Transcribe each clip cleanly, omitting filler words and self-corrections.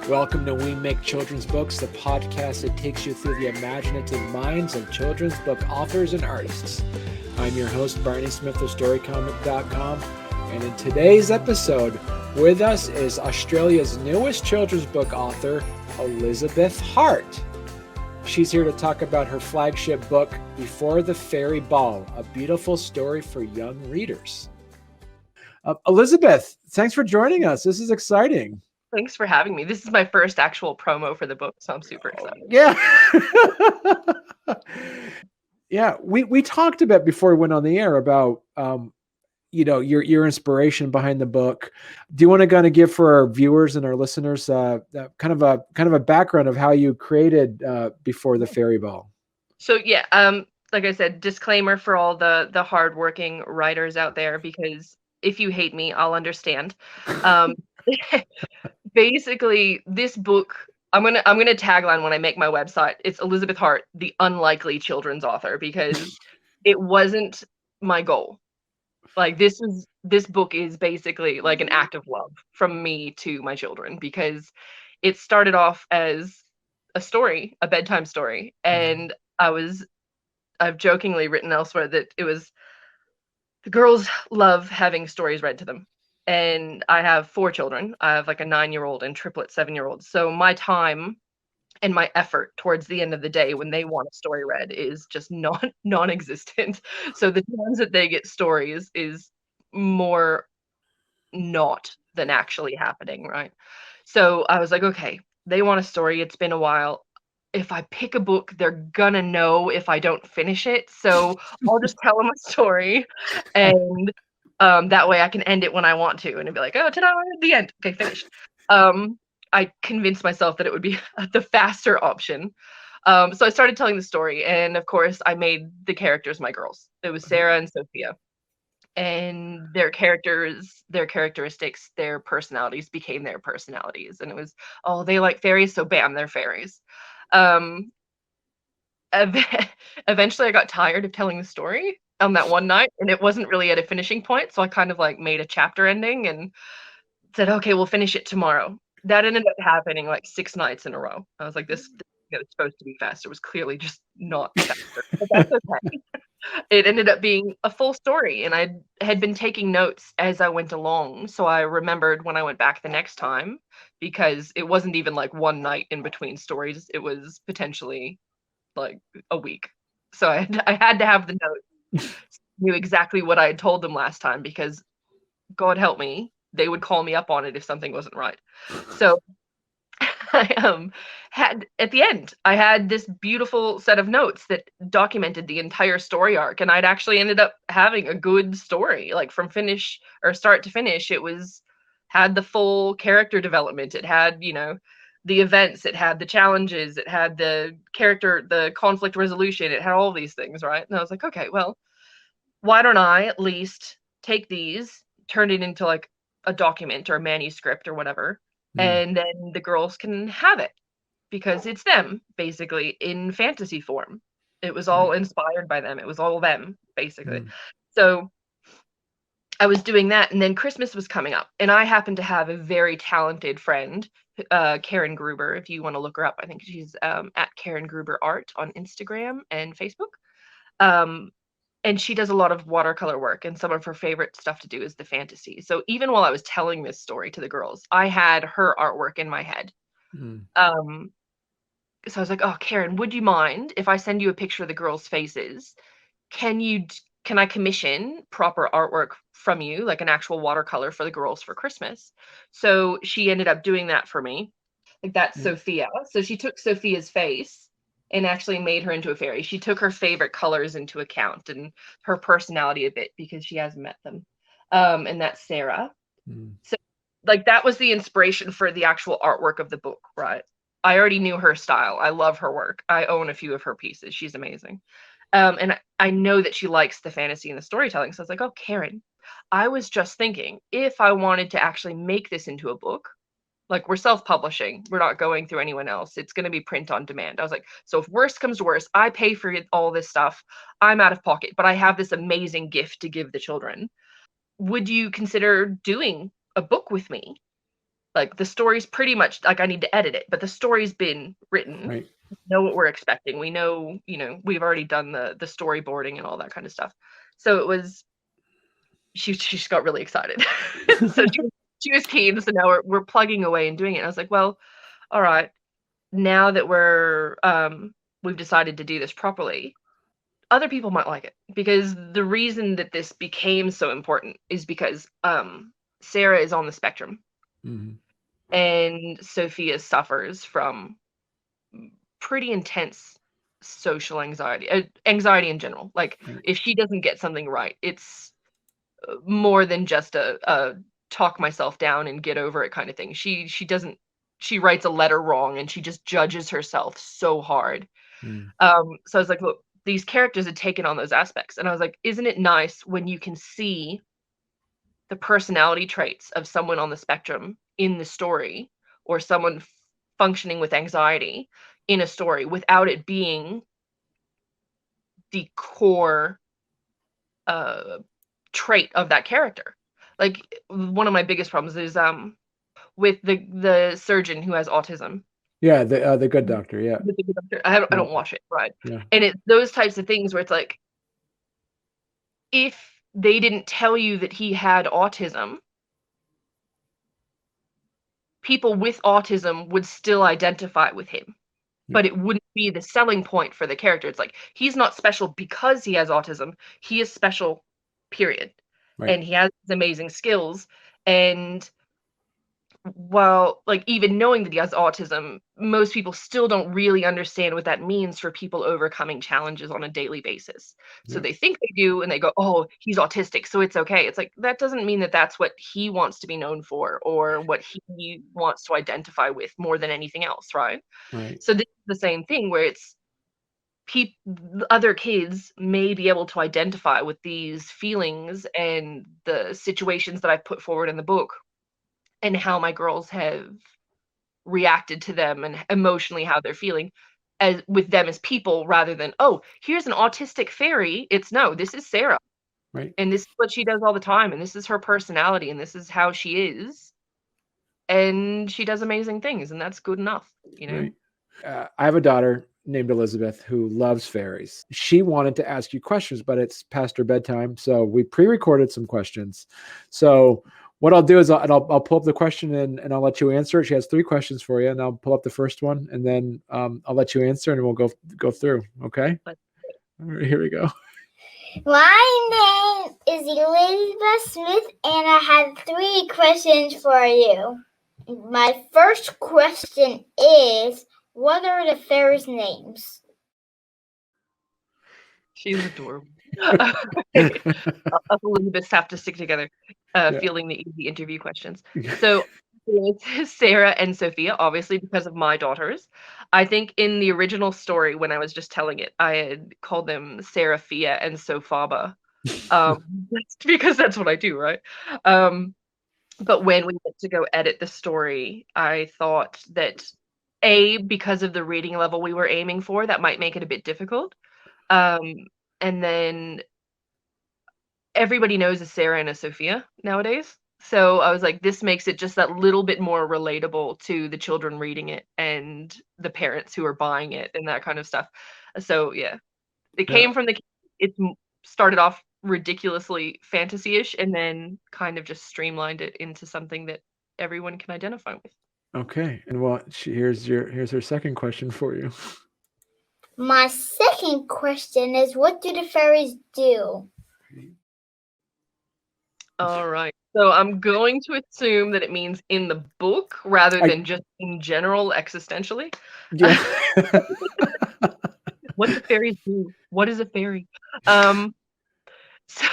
Welcome to We Make Children's Books, the podcast that takes you through the imaginative minds of children's book authors and artists. I'm your host, Barney Smith of Storycomic.com, and in today's episode, with us is Australia's newest children's book author, Elizabeth Hart. She's here to talk about her flagship book, Before the Fairy Ball, a beautiful story for young readers. Elizabeth, thanks for joining us. This is exciting. Thanks for having me. This is my first actual promo for the book, so I'm super excited. Yeah. Yeah, we talked a bit before we went on the air about your inspiration behind the book. Do you want to kind of give for our viewers and our listeners kind of a background of how you created Before the Fairy Ball? So yeah, like I said, disclaimer for all the hardworking writers out there, because if you hate me, I'll understand. Basically, this book, I'm gonna tagline when I make my website. It's Elizabeth Hart, the unlikely children's author, because it wasn't my goal. Like this book is basically like an act of love from me to my children, because it started off as a story, a bedtime story, and I've jokingly written elsewhere that it was the girls love having stories read to them. And I have 4 children. I have like a 9-year-old and triplet 7-year-olds. So my time and my effort towards the end of the day when they want a story read is just non-existent. So the times that they get stories is more not than actually happening, right? So I was like, okay, they want a story. It's been a while. If I pick a book, they're gonna know if I don't finish it. So I'll just tell them a story, and that way I can end it when I want to, and it'd be like, oh, ta-da, at the end. Okay, finished. I convinced myself that it would be the faster option. So I started telling the story, and of course, I made the characters my girls. It was Sarah and Sophia, and their characters, their characteristics, their personalities became their personalities, and it was, oh, they like fairies, so bam, they're fairies. Um, Eventually, I got tired of telling the story on that one night, and it wasn't really at a finishing point, so I kind of like made a chapter ending and said, okay, we'll finish it tomorrow. That ended up happening like 6 nights in a row. I was like, this is supposed to be faster. It was clearly just not faster, but that's okay. It ended up being a full story, and I had been taking notes as I went along, so I remembered when I went back the next time, because it wasn't even like one night in between stories. It was potentially like a week. So I had to have the notes, knew exactly what I had told them last time, because God help me, they would call me up on it if something wasn't right. So I had, at the end, I had this beautiful set of notes that documented the entire story arc, and I'd actually ended up having a good story, like from finish or start to finish. It was had the full character development. It had, the events, it had the challenges, it had the character, the conflict resolution, it had all these things, right? And I was like, okay, well, why don't I at least take these, turn it into like a document or a manuscript or whatever, and then the girls can have it, because it's them basically in fantasy form. It was all inspired by them. It was all them basically. So I was doing that, and then Christmas was coming up, and I happened to have a very talented friend, Karen Gruber. If you want to look her up, I think she's at Karen Gruber Art on Instagram and Facebook. And she does a lot of watercolor work, and some of her favorite stuff to do is the fantasy. So even while I was telling this story to the girls, I had her artwork in my head. So I was like, oh, Karen, would you mind if I send you a picture of the girls' faces? Can I commission proper artwork from you, like an actual watercolor for the girls for Christmas? So she ended up doing that for me. Like, that's Sophia. So she took Sophia's face and actually made her into a fairy. She took her favorite colors into account and her personality a bit, because she hasn't met them. And that's Sarah. So like that was the inspiration for the actual artwork of the book, right? I already knew her style. I love her work. I own a few of her pieces. She's amazing. And I know that she likes the fantasy and the storytelling. So I was like, oh, Karen, I was just thinking, if I wanted to actually make this into a book, like, we're self-publishing, we're not going through anyone else, it's going to be print on demand. I was like, so if worst comes to worst, I pay for all this stuff, I'm out of pocket, but I have this amazing gift to give the children. Would you consider doing a book with me? Like the story's pretty much like I need to edit it, but the story's been written. Right. We know what we're expecting. We know, we've already done the storyboarding and all that kind of stuff. So it was she just got really excited. So she was keen. So now we're plugging away and doing it. And I was like, well, all right, now that we've decided to do this properly, other people might like it, because the reason that this became so important is because Sarah is on the spectrum, and Sophia suffers from pretty intense social anxiety, anxiety in general. Like if she doesn't get something right, it's more than just a talk myself down and get over it kind of thing. She writes a letter wrong and she just judges herself so hard. So I was like, look, these characters had taken on those aspects, and I was like, isn't it nice when you can see the personality traits of someone on the spectrum in the story, or someone functioning with anxiety in a story, without it being the core trait of that character. Like one of my biggest problems is with the surgeon who has autism. Yeah, the Good Doctor. Yeah, The Good Doctor. I don't watch it, right? Yeah. And it's those types of things where it's like, if they didn't tell you that he had autism, people with autism would still identify with him, but it wouldn't be the selling point for the character. It's like, he's not special because he has autism. He is special, period. Right. And he has amazing skills. And while, like, even knowing that he has autism, most people still don't really understand what that means for people overcoming challenges on a daily basis. So they think they do, and they go, oh, he's autistic, so it's okay. It's like, that doesn't mean that that's what he wants to be known for, or what he wants to identify with more than anything else, right? Right. So this is the same thing where it's other kids may be able to identify with these feelings and the situations that I've put forward in the book, and how my girls have reacted to them, and emotionally how they're feeling as with them as people, rather than, oh, here's an autistic fairy. It's, no, this is Sarah. Right. And this is what she does all the time, and this is her personality, and this is how she is. And she does amazing things, and that's good enough, Right. I have a daughter named Elizabeth who loves fairies. She wanted to ask you questions, but it's past her bedtime, so we pre-recorded some questions. So what I'll do is I'll pull up the question and I'll let you answer it. She has 3 questions for you, and I'll pull up the first one, and then I'll let you answer, and we'll go through. Okay? All right, here we go. My name is Elizabeth Smith, and I have 3 questions for you. My first question is, what are the fairies' names? She's adorable. Us Elizabeths have to stick together, fielding the easy interview questions. So it's Sarah and Sophia, obviously, because of my daughters. I think in the original story, when I was just telling it, I had called them Seraphia and Sophaba, because that's what I do, right? But when we went to go edit the story, I thought that, because of the reading level we were aiming for, that might make it a bit difficult. And then everybody knows a Sarah and a Sophia nowadays. So I was like, this makes it just that little bit more relatable to the children reading it and the parents who are buying it and that kind of stuff. So yeah, it came from it started off ridiculously fantasy-ish, and then kind of just streamlined it into something that everyone can identify with. Okay, and well, here's her second question for you. My second question is, what do the fairies do? All right. So I'm going to assume that it means in the book rather than just in general existentially. Yeah. What do fairies do? What is a fairy? So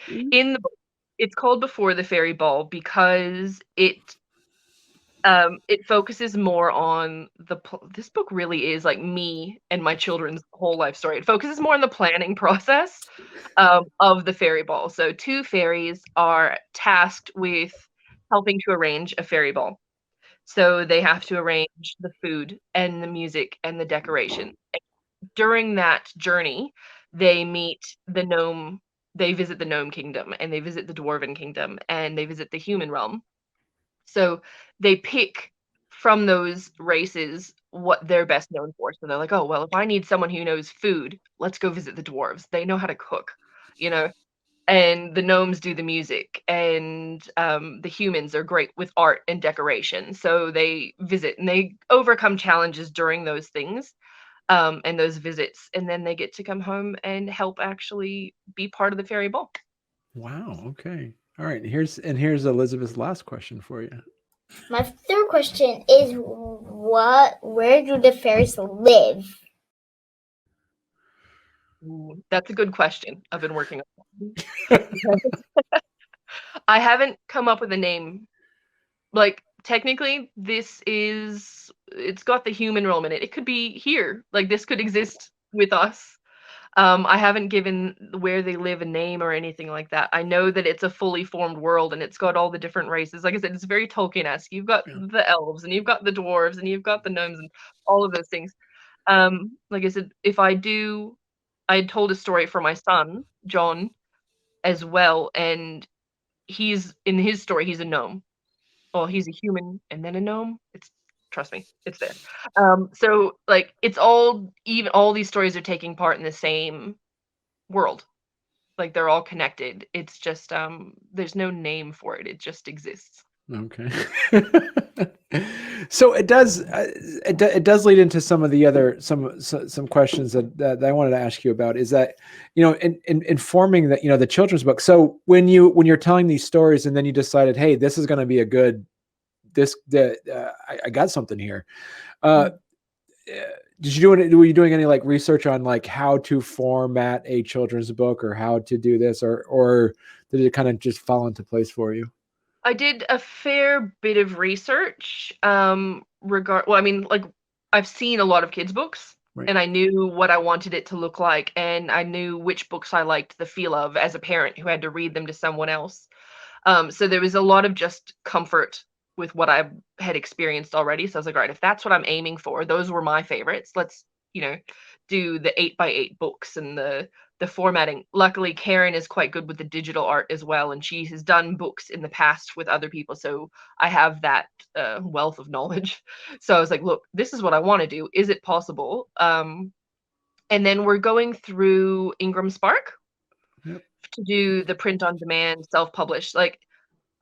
in the book, it's called Before the Fairy Ball because it focuses more on this book really is like me and my children's whole life story. It focuses more on the planning process of the fairy ball. So 2 fairies are tasked with helping to arrange a fairy ball. So they have to arrange the food and the music and the decoration. And during that journey, they meet the gnome. They visit the gnome kingdom, and they visit the dwarven kingdom, and they visit the human realm. So they pick from those races what they're best known for. So they're like, oh, well, if I need someone who knows food, let's go visit the dwarves. They know how to cook, you know, and the gnomes do the music, and the humans are great with art and decoration. So they visit and they overcome challenges during those things, and those visits, and then they get to come home and help actually be part of the fairy ball. Wow. Okay. All right. Here's Elizabeth's last question for you. My third question is, where do the fairies live? Ooh, that's a good question. I've been working on. I haven't come up with a name. Like, technically, it's got the human realm in it. It could be here. Like, this could exist with us. I haven't given where they live a name or anything like that. I know that it's a fully formed world and it's got all the different races. Like I said, it's very Tolkien-esque. You've got the elves and you've got the dwarves and you've got the gnomes and all of those things. Like I said, I told a story for my son, John, as well, and in his story, he's a gnome. Well, he's a human and then a gnome. Trust me, it's there. So like it's all these stories are taking part in the same world. Like they're all connected. It's just there's no name for it. It just exists. Okay. So it does lead into some of the other some questions that I wanted to ask you about. Is that, you know, in informing that, you know, the children's book. So when you're telling these stories and then you decided, hey, this is going to be a good I got something here. Were you doing any like research on like how to format a children's book or how to do this, or did it kind of just fall into place for you? I did a fair bit of research. Well, I mean, like I've seen a lot of kids' books, Right. and I knew what I wanted it to look like, and I knew which books I liked the feel of as a parent who had to read them to someone else. So there was a lot of just comfort with what I had experienced already. So I was like, all right, if that's what I'm aiming for, those were my favorites. Let's, you know, do the 8x8 books and the formatting. Luckily, Karen is quite good with the digital art as well, and she has done books in the past with other people. So I have that wealth of knowledge. So I was like, look, this is what I want to do. Is it possible? And then we're going through Ingram Spark. Yep. To do the print on demand, self-published. Like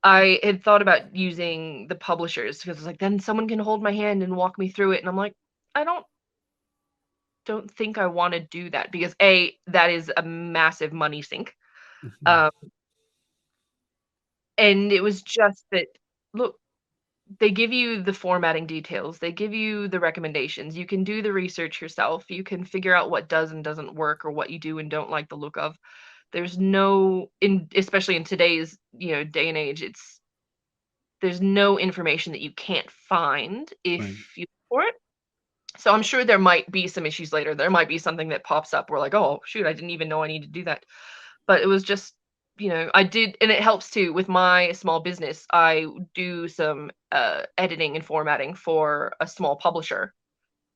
I had thought about using the publishers because it's like then someone can hold my hand and walk me through it, and I'm like, I don't think I want to do that because that is a massive money sink. Mhm. And it was just that, look, they give you the formatting details, they give you the recommendations, you can do the research yourself, you can figure out what does and doesn't work or what you do and don't like the look of. There's no, especially in today's, you know, day and age, there's no information that you can't find if Right. you look for it. So I'm sure there might be some issues later. There might be something that pops up where like, oh shoot, I didn't even know I need to do that. But it was just, you know, I did, and it helps too with my small business. I do some editing and formatting for a small publisher,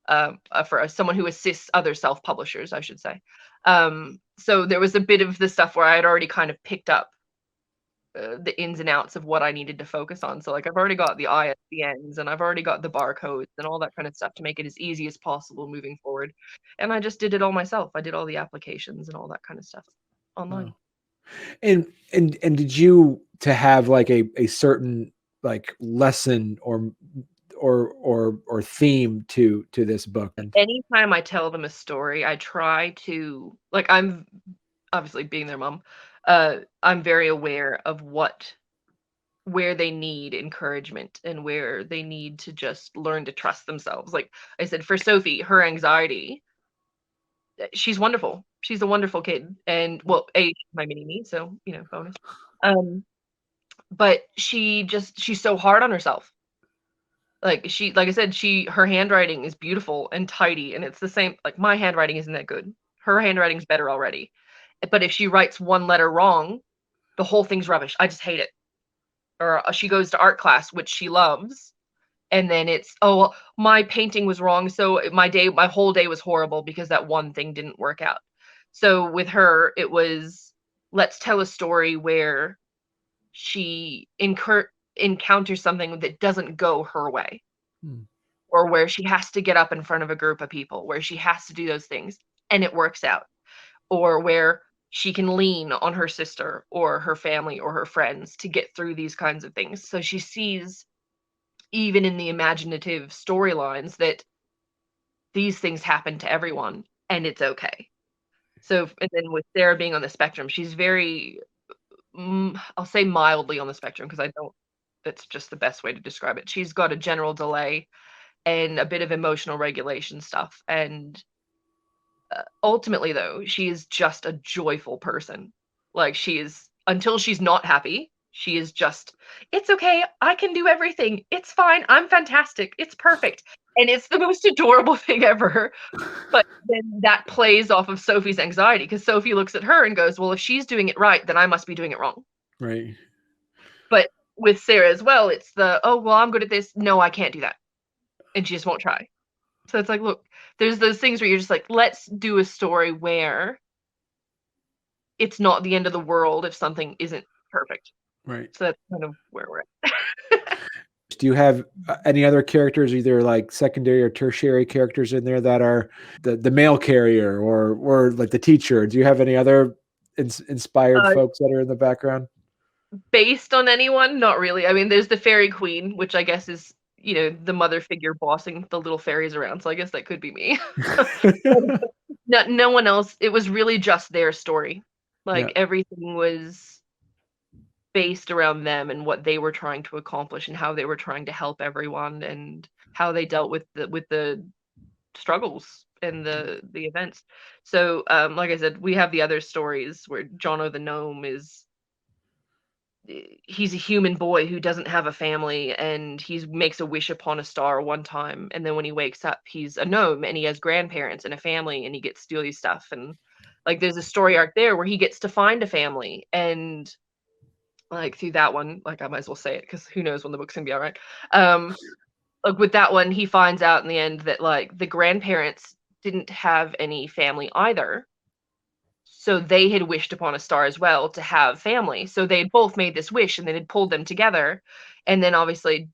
for someone who assists other self-publishers, I should say. So there was a bit of the stuff where I had already kind of picked up the ins and outs of what I needed to focus on. So like I've already got the ISBNs and I've already got the barcodes and all that kind of stuff to make it as easy as possible moving forward. And I just did it all myself. I did all the applications and all that kind of stuff online. Wow. And did you to have like a certain like lesson or theme to this book? Anytime I tell them a story, I try to, like, I'm obviously being their mom, I'm very aware of where they need encouragement and where they need to just learn to trust themselves. Like I said, for Sophie, her anxiety, she's wonderful. She's a wonderful kid. And well, she's my mini me, so you know, bonus. But she's so hard on herself. Like I said, her handwriting is beautiful and tidy, and it's the same. Like my handwriting isn't that good. Her handwriting's better already. But if she writes one letter wrong, the whole thing's rubbish. I just hate it. Or she goes to art class, which she loves, and then it's, oh, my painting was wrong, so my whole day was horrible because that one thing didn't work out. So with her, it was, let's tell a story where she encounters something that doesn't go her way, Hmm. or where she has to get up in front of a group of people, where she has to do those things and it works out, or where she can lean on her sister or her family or her friends to get through these kinds of things. So she sees, even in the imaginative storylines, that these things happen to everyone and it's okay. So, and then with Sarah being on the spectrum, she's very, I'll say mildly on the spectrum, because I don't, that's just the best way to describe it. She's got a general delay and a bit of emotional regulation stuff. And ultimately, though, she is just a joyful person. Like, she is, until she's not happy, she is just, it's okay. I can do everything. It's fine. I'm fantastic. It's perfect. And it's the most adorable thing ever. But then that plays off of Sophie's anxiety, because Sophie looks at her and goes, well, if she's doing it right, then I must be doing it wrong. Right. But with Sarah as well, it's the, oh, well, I'm good at this. No, I can't do that. And she just won't try. So it's like, look, there's those things where you're just like, let's do a story where it's not the end of the world if something isn't perfect. Right. So that's kind of where we're at. Do you have any other characters, either like secondary or tertiary characters in there that are the mail carrier or like the teacher? Do you have any other inspired folks that are in the background? Based on anyone? Not really. I mean, there's the fairy queen, which I guess is, you know, the mother figure bossing the little fairies around. So I guess that could be me. No one else. It was really just their story. Like, Yeah. everything was based around them and what they were trying to accomplish and how they were trying to help everyone and how they dealt with the struggles and the events. So like I said, we have the other stories where Jono the gnome is, he's a human boy who doesn't have a family, and he makes a wish upon a star one time, and then when he wakes up, he's a gnome and he has grandparents and a family, and he gets to do all these stuff. And like, there's a story arc there where he gets to find a family, and like, through that one, like, I might as well say it because who knows when the book's gonna be all right. Like, with that one, he finds out in the end that like the grandparents didn't have any family either. So they had wished upon a star as well to have family. So they'd both made this wish and then had pulled them together. And then obviously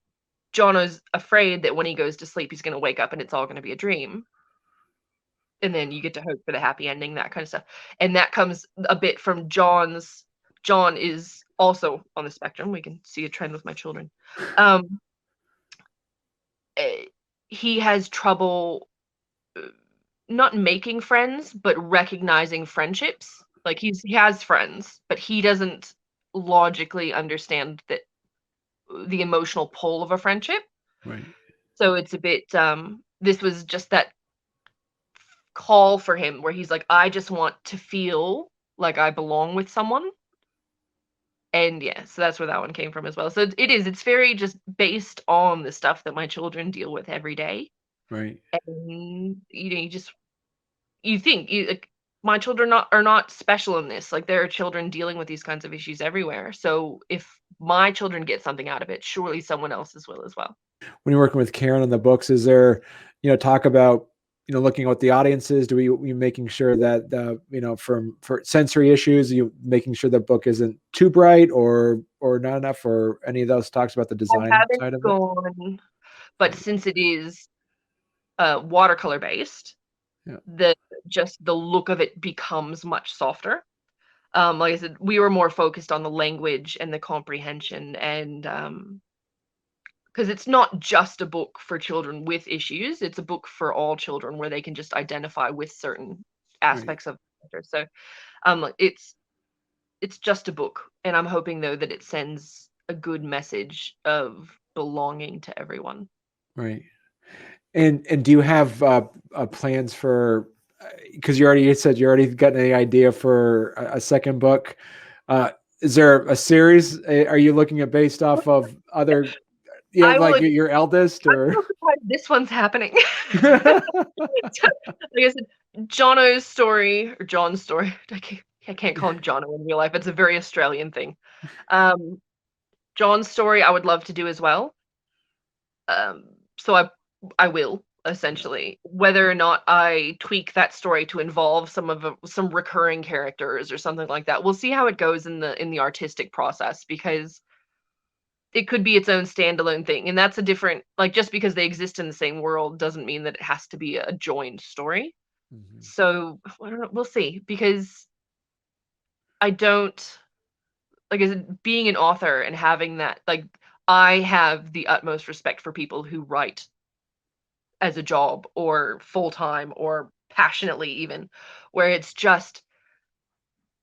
Jono's afraid that when he goes to sleep, he's gonna wake up and it's all gonna be a dream. And then you get to hope for the happy ending, that kind of stuff. And that comes a bit from John is also on the spectrum. We can see a trend with my children. He has trouble not making friends, but recognizing friendships. Like, he has friends, but he doesn't logically understand that the emotional pull of a friendship. Right. So it's a bit, this was just that call for him where he's like, I just want to feel like I belong with someone. And yeah, so that's where that one came from as well. So it's very just based on the stuff that my children deal with every day. Right. And you know, you think like, my children are not special in this. Like, there are children dealing with these kinds of issues everywhere. So if my children get something out of it, surely someone else's will as well. When you're working with Karen on the books, is there, talk about, looking at what the audience is? Do you making sure that, for sensory issues, you making sure the book isn't too bright or not enough, or any of those talks about the design side of it? But since it is watercolor based, the look of it becomes much softer. Like I said, we were more focused on the language and the comprehension, and because it's not just a book for children with issues, it's a book for all children where they can just identify with certain aspects of the character. So it's just a book, and I'm hoping though that it sends a good message of belonging to everyone. Right. And do you have plans for, because you said you already got any idea for a second book? Is there a series? Are you looking at based off of other, like your eldest, or? I'm so surprised this one's happening. Like I said, Jono's story, or John's story. I can't call him Jono in real life. It's a very Australian thing. John's story I would love to do as well. So I will, essentially. Whether or not I tweak that story to involve some recurring characters or something like that, we'll see how it goes in the artistic process, because it could be its own standalone thing, and that's a different, like, just because they exist in the same world doesn't mean that it has to be a joined story. Mhm. So, I don't know, we'll see, because I don't like, as being an author and having that, like, I have the utmost respect for people who write as a job or full-time or passionately even, where it's just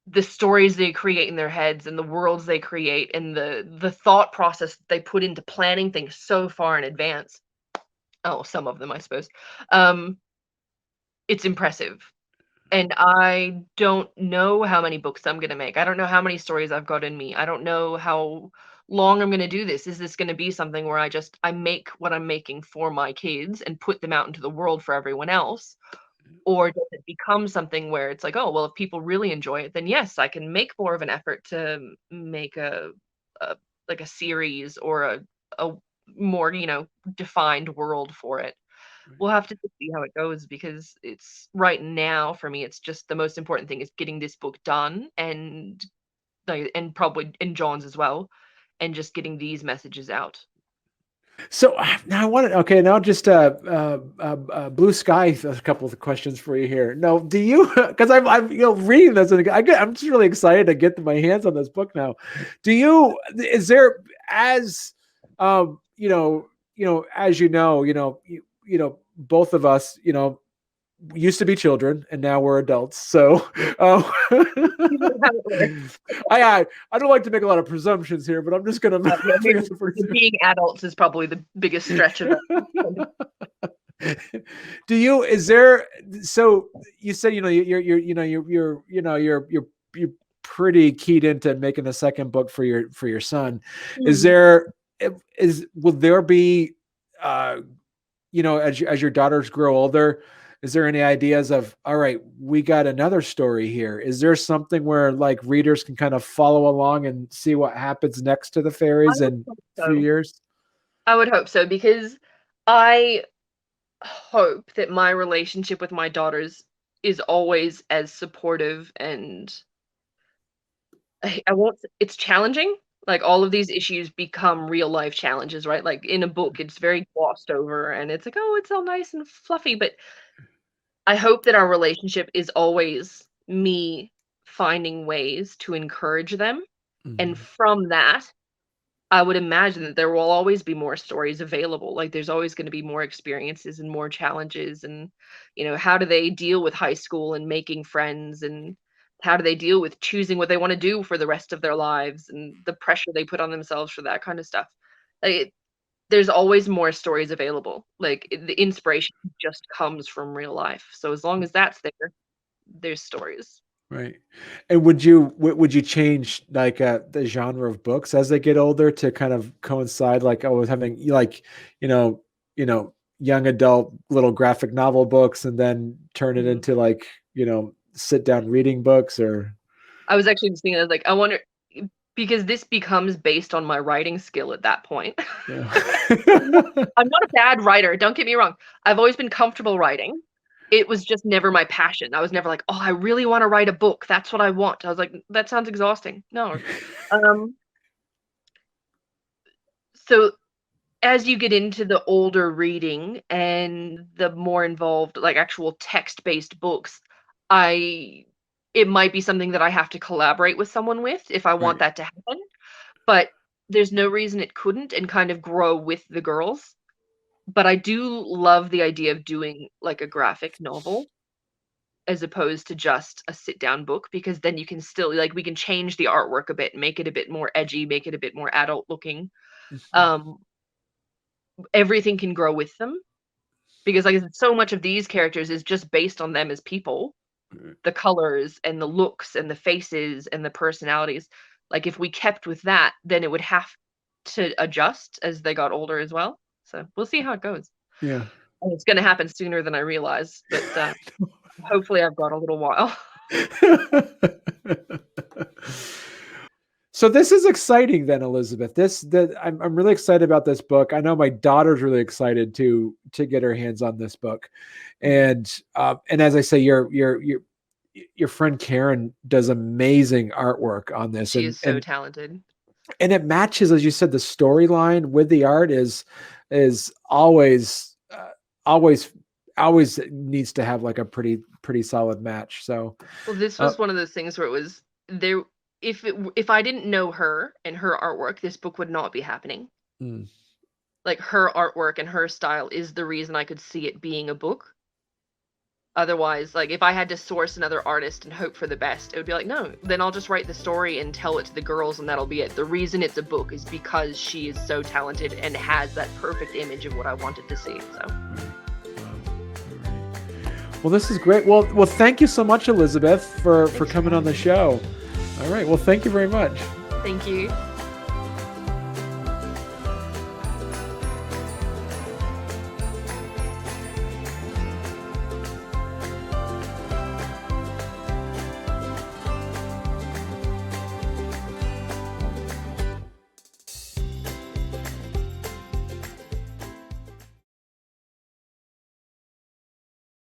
the stories they create in their heads and the worlds they create and the thought process they put into planning things so far in advance. Oh, some of them, I suppose. Um, it's impressive. And I don't know how many books I'm gonna make. I don't know how many stories I've got in me. I don't know how long I'm gonna do this. Is this gonna be something where I make what I'm making for my kids and put them out into the world for everyone else? Or does it become something where it's like, "Oh, well, if people really enjoy it, then yes, I can make more of an effort to make a like a series or a more, defined world for it." We'll have to just see how it goes, because it's right now for me, it's just the most important thing is getting this book done, and like, and probably in John's as well, and just getting these messages out. So now I want to, okay, now just blue sky, a couple of questions for you here. No, do you, because I'm reading this and I'm just really excited to get my hands on this book now. Is there, as, as both of us, used to be children and now we're adults. So I don't like to make a lot of presumptions here, but I'm just going Yeah, maybe to being adults is probably the biggest stretch of it. Is there, so you said, you're pretty keyed into making a second book for your son. Will there be, as your daughters grow older, is there any ideas of, all right, we got another story here? Is there something where like readers can kind of follow along and see what happens next to the fairies in a few years? I would hope so, because I hope that my relationship with my daughters is always as supportive, and I won't it's challenging. Like, all of these issues become real life challenges, right? Like, in a book, it's very glossed over and it's like, "Oh, it's all nice and fluffy," but I hope that our relationship is always me finding ways to encourage them, and Mhm. from that, I would imagine that there will always be more stories available. Like, there's always gonna be more experiences and more challenges, and, how do they deal with high school and making friends, and how do they deal with choosing what they wanna do for the rest of their lives, and the pressure they put on themselves for that kind of stuff. Like, there's always more stories available. Like, the inspiration just comes from real life. So as long as that's there, there's stories. Right. And would you change like the genre of books as they get older to kind of coincide, like, oh, with having like, you know, young adult little graphic novel books and then turn it Mhm. into like, sit down reading books or I was actually just thinking, I was like, I wonder, because this becomes based on my writing skill at that point. yeah. I'm not a bad writer, don't get me wrong. I've always been comfortable writing. It was just never my passion. I was never like, "Oh, I really wanna write a book. That's what I want." I was like, "That sounds exhausting." No. Um, so as you get into the older reading and the more involved, like, actual text-based books, I it might be something that I have to collaborate with someone with if I want Right. that to happen, but there's no reason it couldn't, and kind of grow with the girls. But I do love the idea of doing, like, a graphic novel as opposed to just a sit-down book, because then you can still, like, we can change the artwork a bit, make it a bit more edgy, make it a bit more adult looking. Mhm. Um, Everything can grow with them, because, like I said, so much of these characters is just based on them as people, Right. the colors and the looks and the faces and the personalities. Like, if we kept with that, then it would have to adjust as they got older as well. So, we'll see how it goes. Yeah. And it's gonna happen sooner than I realize, but, hopefully I've got a little while. So this is exciting then, Elizabeth. I'm really excited about this book. I know my daughter's really excited to get her hands on this book. And as I say, your friend Karen does amazing artwork on this. She And is so talented. And it matches, as you said, the storyline with the art is always always needs to have like a pretty solid match. So Well, this was one of those things where it was there. If I didn't know her and her artwork, this book would not be happening. Like, her artwork and her style is the reason I could see it being a book. Otherwise, like, if I had to source another artist and hope for the best, it would be like, no, then I'll just write the story and tell it to the girls and that'll be it. The reason it's a book is because she is so talented and has that perfect image of what I wanted to see. So. Well, this is great. Well, thank you so much, Elizabeth, for coming on the show. All right. Well, thank you very much. Thank you.